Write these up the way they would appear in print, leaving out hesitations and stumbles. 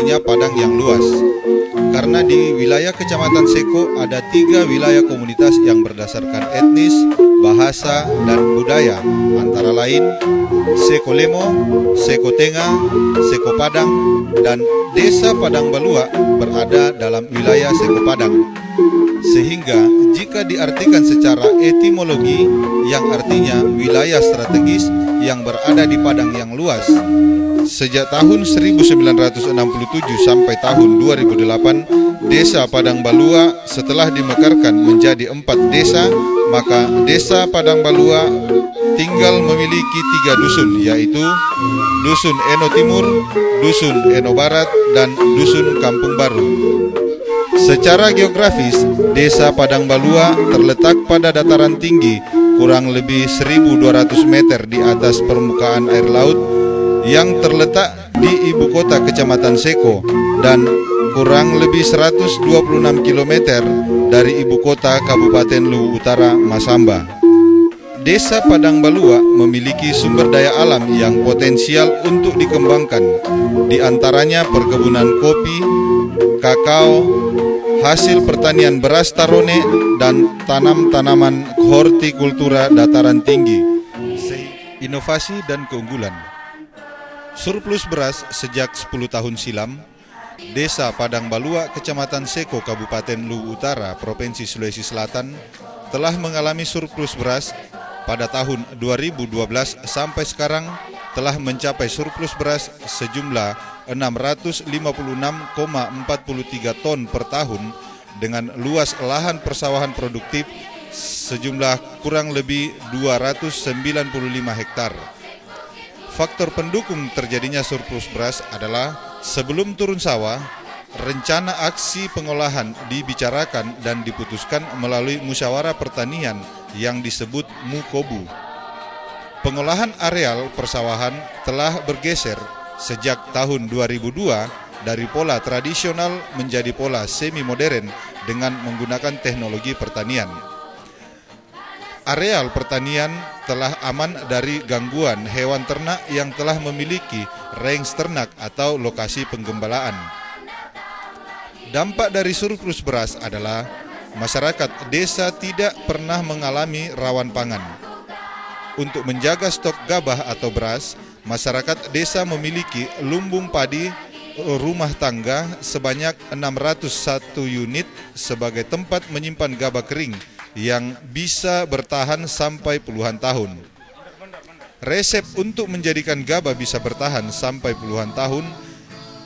artinya padang yang luas. Karena di wilayah Kecamatan Seko ada 3 wilayah komunitas yang berdasarkan etnis, bahasa, dan budaya, antara lain Seko Lemo, Seko Tengah, Seko Padang, dan Desa Padang Balua berada dalam wilayah Seko Padang. Sehingga jika diartikan secara etimologi, yang artinya wilayah strategis yang berada di padang yang luas. Sejak tahun 1967 sampai tahun 2008, Desa Padang Balua setelah dimekarkan menjadi 4 desa, maka Desa Padang Balua tinggal memiliki 3 dusun, yaitu Dusun Eno Timur, Dusun Eno Barat, dan Dusun Kampung Baru. Secara geografis, Desa Padang Balua terletak pada dataran tinggi kurang lebih 1.200 meter di atas permukaan air laut yang terletak di ibu kota Kecamatan Seko dan kurang lebih 126 km dari ibu kota Kabupaten Luwu Utara Masamba. Desa Padang Balua memiliki sumber daya alam yang potensial untuk dikembangkan, di antaranya perkebunan kopi, kakao, hasil pertanian beras tarone, dan tanaman hortikultura dataran tinggi. Inovasi dan keunggulan. Surplus beras sejak 10 tahun silam, Desa Padang Balua, Kecamatan Seko, Kabupaten Luwu Utara, Provinsi Sulawesi Selatan, telah mengalami surplus beras pada tahun 2012 sampai sekarang telah mencapai surplus beras sejumlah 656,43 ton per tahun dengan luas lahan persawahan produktif sejumlah kurang lebih 295 hektar. Faktor pendukung terjadinya surplus beras adalah sebelum turun sawah, rencana aksi pengolahan dibicarakan dan diputuskan melalui musyawarah pertanian yang disebut MUKOBU. Pengolahan areal persawahan telah bergeser sejak tahun 2002 dari pola tradisional menjadi pola semi modern dengan menggunakan teknologi pertanian. Areal pertanian telah aman dari gangguan hewan ternak yang telah memiliki range ternak atau lokasi penggembalaan. Dampak dari surplus beras adalah masyarakat desa tidak pernah mengalami rawan pangan. Untuk menjaga stok gabah atau beras, masyarakat desa memiliki lumbung padi rumah tangga sebanyak 601 unit sebagai tempat menyimpan gabah kering yang bisa bertahan sampai puluhan tahun. Resep untuk menjadikan gabah bisa bertahan sampai puluhan tahun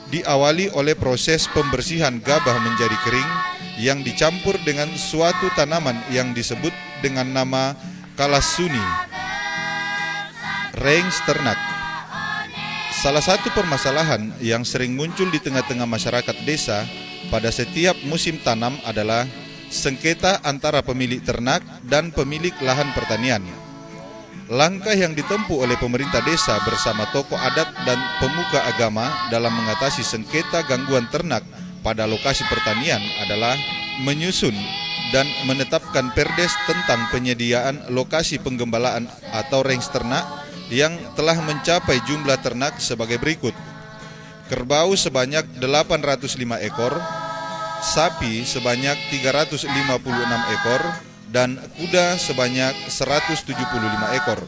diawali oleh proses pembersihan gabah menjadi kering yang dicampur dengan suatu tanaman yang disebut dengan nama kalasuni, range ternak. Salah satu permasalahan yang sering muncul di tengah-tengah masyarakat desa pada setiap musim tanam adalah sengketa antara pemilik ternak dan pemilik lahan pertanian. Langkah yang ditempuh oleh pemerintah desa bersama tokoh adat dan pemuka agama dalam mengatasi sengketa gangguan ternak pada lokasi pertanian adalah menyusun dan menetapkan perdes tentang penyediaan lokasi penggembalaan atau range ternak yang telah mencapai jumlah ternak sebagai berikut: kerbau sebanyak 805 ekor, sapi sebanyak 356 ekor, dan kuda sebanyak 175 ekor.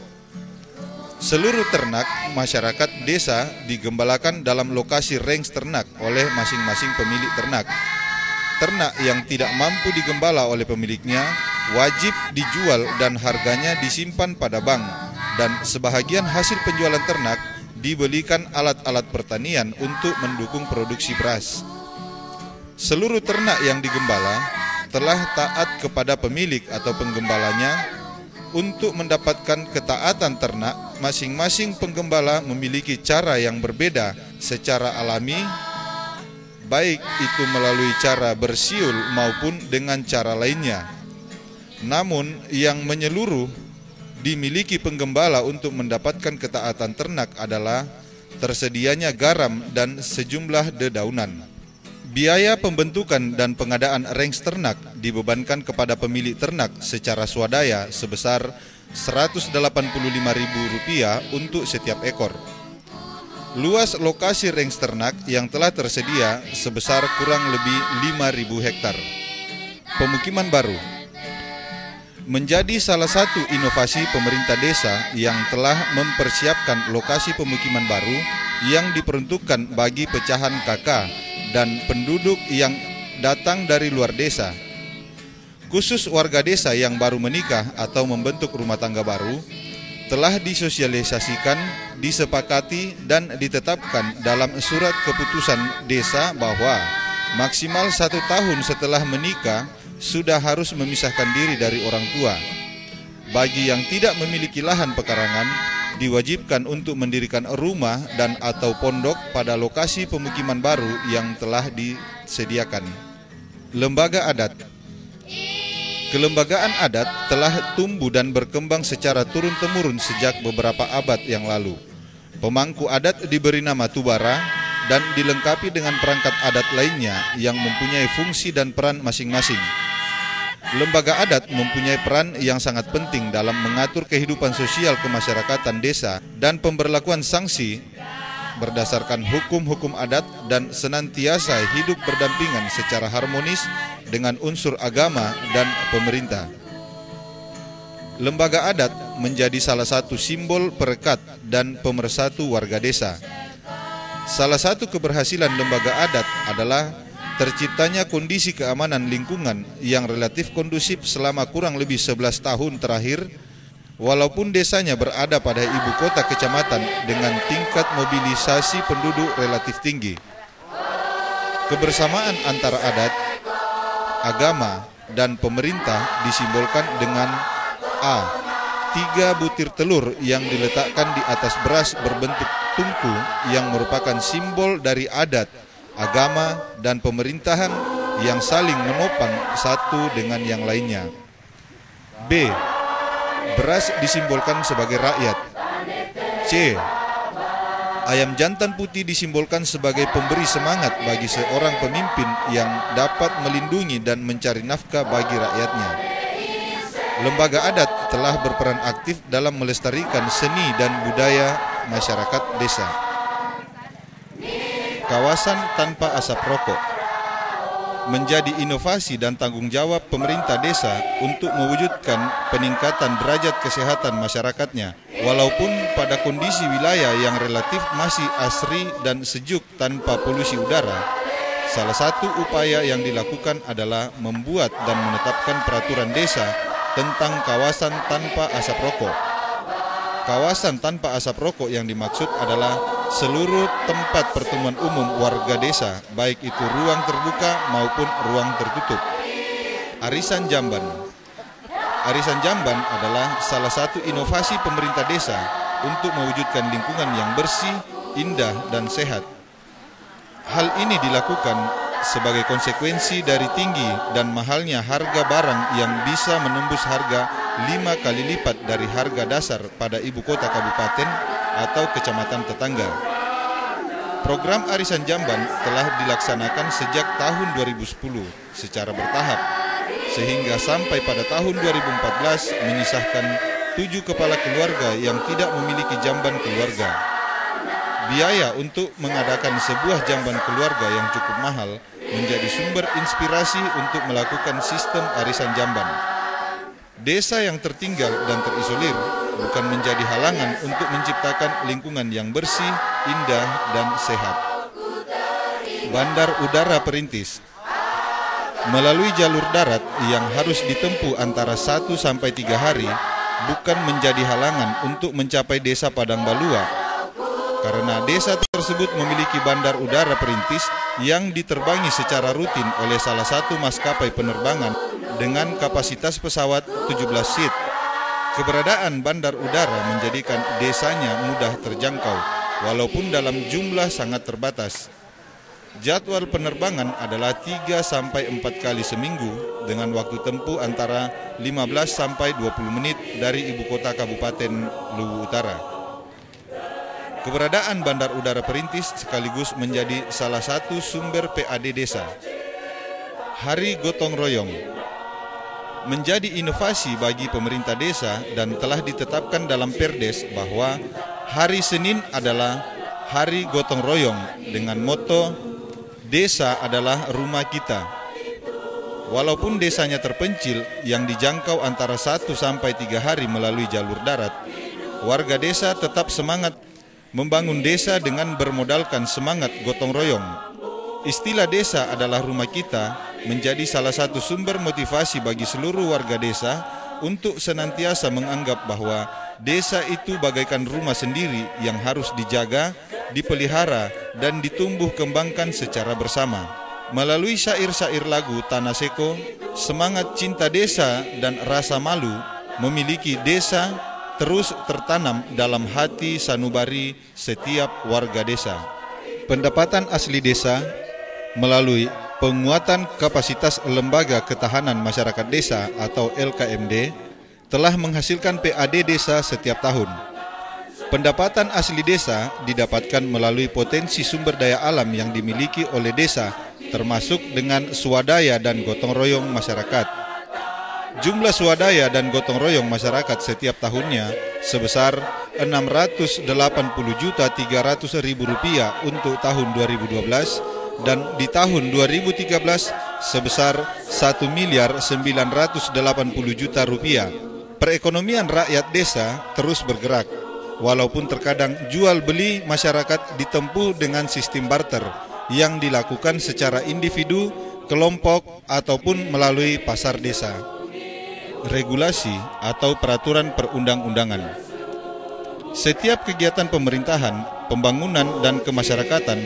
Seluruh ternak masyarakat desa digembalakan dalam lokasi range ternak oleh masing-masing pemilik ternak. Ternak yang tidak mampu digembala oleh pemiliknya wajib dijual dan harganya disimpan pada bank, dan sebahagian hasil penjualan ternak dibelikan alat-alat pertanian untuk mendukung produksi beras. Seluruh ternak yang digembala telah taat kepada pemilik atau penggembalanya. Untuk mendapatkan ketaatan ternak, masing-masing penggembala memiliki cara yang berbeda secara alami, baik itu melalui cara bersiul maupun dengan cara lainnya. Namun yang menyeluruh dimiliki penggembala untuk mendapatkan ketaatan ternak adalah tersedianya garam dan sejumlah dedaunan. Biaya pembentukan dan pengadaan range ternak dibebankan kepada pemilik ternak secara swadaya sebesar Rp185.000 untuk setiap ekor. Luas lokasi range ternak yang telah tersedia sebesar kurang lebih 5.000 hektar. Pemukiman baru menjadi salah satu inovasi pemerintah desa yang telah mempersiapkan lokasi pemukiman baru yang diperuntukkan bagi pecahan KK dan penduduk yang datang dari luar desa. Khusus warga desa yang baru menikah atau membentuk rumah tangga baru, telah disosialisasikan, disepakati, dan ditetapkan dalam surat keputusan desa bahwa maksimal 1 tahun setelah menikah sudah harus memisahkan diri dari orang tua. Bagi yang tidak memiliki lahan pekarangan, diwajibkan untuk mendirikan rumah dan atau pondok pada lokasi pemukiman baru yang telah disediakan. Lembaga adat. Kelembagaan adat telah tumbuh dan berkembang secara turun-temurun sejak beberapa abad yang lalu. Pemangku adat diberi nama Tubara dan dilengkapi dengan perangkat adat lainnya yang mempunyai fungsi dan peran masing-masing. Lembaga adat mempunyai peran yang sangat penting dalam mengatur kehidupan sosial kemasyarakatan desa dan pemberlakuan sanksi berdasarkan hukum-hukum adat dan senantiasa hidup berdampingan secara harmonis dengan unsur agama dan pemerintah. Lembaga adat menjadi salah satu simbol perekat dan pemersatu warga desa. Salah satu keberhasilan lembaga adat adalah terciptanya kondisi keamanan lingkungan yang relatif kondusif selama kurang lebih 11 tahun terakhir, walaupun desanya berada pada ibu kota kecamatan dengan tingkat mobilisasi penduduk relatif tinggi. Kebersamaan antara adat, agama, dan pemerintah disimbolkan dengan A. 3 butir telur yang diletakkan di atas beras berbentuk tungku yang merupakan simbol dari adat, agama, dan pemerintahan yang saling menopang satu dengan yang lainnya. B. Beras disimbolkan sebagai rakyat. C. Ayam jantan putih disimbolkan sebagai pemberi semangat bagi seorang pemimpin yang dapat melindungi dan mencari nafkah bagi rakyatnya. Lembaga adat telah berperan aktif dalam melestarikan seni dan budaya masyarakat desa. Kawasan tanpa asap rokok menjadi inovasi dan tanggung jawab pemerintah desa untuk mewujudkan peningkatan derajat kesehatan masyarakatnya, walaupun pada kondisi wilayah yang relatif masih asri dan sejuk tanpa polusi udara. Salah satu upaya yang dilakukan adalah membuat dan menetapkan peraturan desa tentang kawasan tanpa asap rokok. Kawasan tanpa asap rokok yang dimaksud adalah seluruh tempat pertemuan umum warga desa, baik itu ruang terbuka maupun ruang tertutup. Arisan Jamban. Arisan Jamban adalah salah satu inovasi pemerintah desa untuk mewujudkan lingkungan yang bersih, indah, dan sehat. Hal ini dilakukan sebagai konsekuensi dari tinggi dan mahalnya harga barang yang bisa menembus harga 5 kali lipat dari harga dasar pada ibu kota kabupaten atau kecamatan tetangga. Program Arisan Jamban telah dilaksanakan sejak tahun 2010 secara bertahap, sehingga sampai pada tahun 2014 menyisahkan 7 kepala keluarga yang tidak memiliki jamban keluarga. Biaya untuk mengadakan sebuah jamban keluarga yang cukup mahal menjadi sumber inspirasi untuk melakukan sistem arisan jamban. Desa yang tertinggal dan terisolir bukan menjadi halangan untuk menciptakan lingkungan yang bersih, indah, dan sehat. Bandar Udara Perintis. Melalui jalur darat yang harus ditempuh antara 1 sampai 3 hari bukan menjadi halangan untuk mencapai desa Padang Balua, karena desa tersebut memiliki bandar udara perintis yang diterbangi secara rutin oleh salah satu maskapai penerbangan dengan kapasitas pesawat 17 seat. Keberadaan bandar udara menjadikan desanya mudah terjangkau, walaupun dalam jumlah sangat terbatas. Jadwal penerbangan adalah 3 sampai 4 kali seminggu dengan waktu tempuh antara 15 sampai 20 menit dari ibu kota Kabupaten Luwu Utara. Keberadaan bandar udara perintis sekaligus menjadi salah satu sumber PAD desa. Hari Gotong Royong menjadi inovasi bagi pemerintah desa dan telah ditetapkan dalam Perdes bahwa hari Senin adalah Hari Gotong Royong dengan moto "Desa adalah rumah kita". Walaupun desanya terpencil yang dijangkau antara 1 sampai 3 hari melalui jalur darat, warga desa tetap semangat membangun desa dengan bermodalkan semangat gotong royong. Istilah "desa adalah rumah kita" menjadi salah satu sumber motivasi bagi seluruh warga desa untuk senantiasa menganggap bahwa desa itu bagaikan rumah sendiri yang harus dijaga, dipelihara, dan ditumbuh kembangkan secara bersama. Melalui syair-syair lagu Tanah Seko, semangat cinta desa dan rasa malu memiliki desa terus tertanam dalam hati sanubari setiap warga desa. Pendapatan asli desa melalui penguatan kapasitas Lembaga Ketahanan Masyarakat Desa atau LKMD telah menghasilkan PAD desa setiap tahun. Pendapatan asli desa didapatkan melalui potensi sumber daya alam yang dimiliki oleh desa, termasuk dengan swadaya dan gotong royong masyarakat. Jumlah swadaya dan gotong royong masyarakat setiap tahunnya sebesar Rp680.300.000 untuk tahun 2012 dan di tahun 2013 sebesar Rp1.980.000.000. Perekonomian rakyat desa terus bergerak, walaupun terkadang jual beli masyarakat ditempuh dengan sistem barter yang dilakukan secara individu, kelompok, ataupun melalui pasar desa. Regulasi atau peraturan perundang-undangan. Setiap kegiatan pemerintahan, pembangunan, dan kemasyarakatan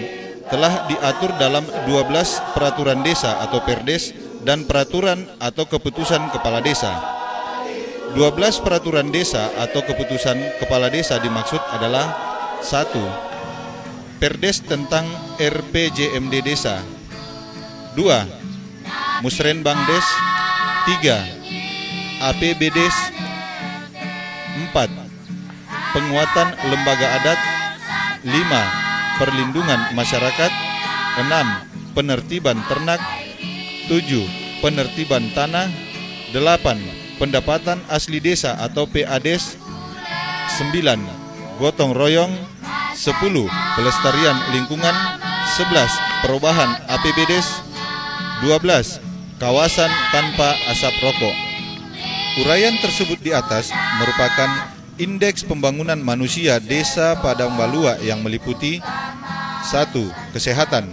telah diatur dalam 12 peraturan desa atau Perdes dan peraturan atau keputusan kepala desa. 12 peraturan desa atau keputusan kepala desa dimaksud adalah 1. Perdes tentang RPJMD desa. 2. Musrenbangdes. 3. APBDes. 4. Penguatan lembaga adat. 5. Perlindungan masyarakat. 6. Penertiban ternak. 7. Penertiban tanah. 8. Pendapatan asli desa atau PADes. 9. Gotong royong. 10. Pelestarian lingkungan. 11. Perubahan APBDes. 12. Kawasan tanpa asap rokok. Uraian tersebut di atas merupakan indeks pembangunan manusia desa Padang Balua yang meliputi 1. Kesehatan.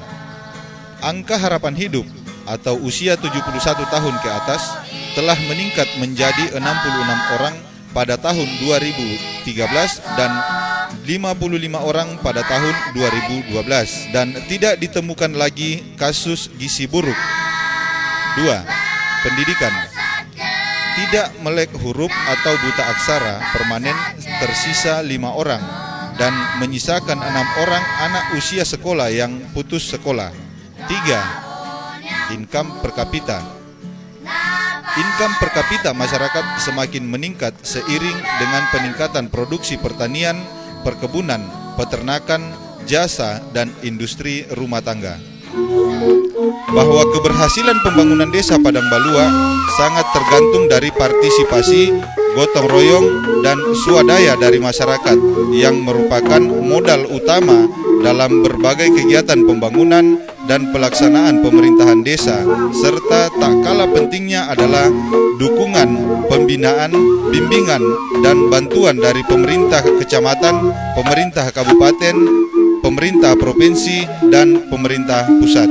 Angka harapan hidup atau usia 71 tahun ke atas telah meningkat menjadi 66 orang pada tahun 2013 dan 55 orang pada tahun 2012 dan tidak ditemukan lagi kasus gizi buruk. 2. Pendidikan. Tidak melek huruf atau buta aksara permanen tersisa 5 orang dan menyisakan 6 orang anak usia sekolah yang putus sekolah. 3. Income per kapita. Income per kapita masyarakat semakin meningkat seiring dengan peningkatan produksi pertanian, perkebunan, peternakan, jasa, dan industri rumah tangga. Bahwa keberhasilan pembangunan desa Padang Balua sangat tergantung dari partisipasi, gotong royong, dan swadaya dari masyarakat yang merupakan modal utama dalam berbagai kegiatan pembangunan dan pelaksanaan pemerintahan desa, serta tak kalah pentingnya adalah dukungan, pembinaan, bimbingan, dan bantuan dari pemerintah kecamatan, pemerintah kabupaten, pemerintah provinsi, dan pemerintah pusat.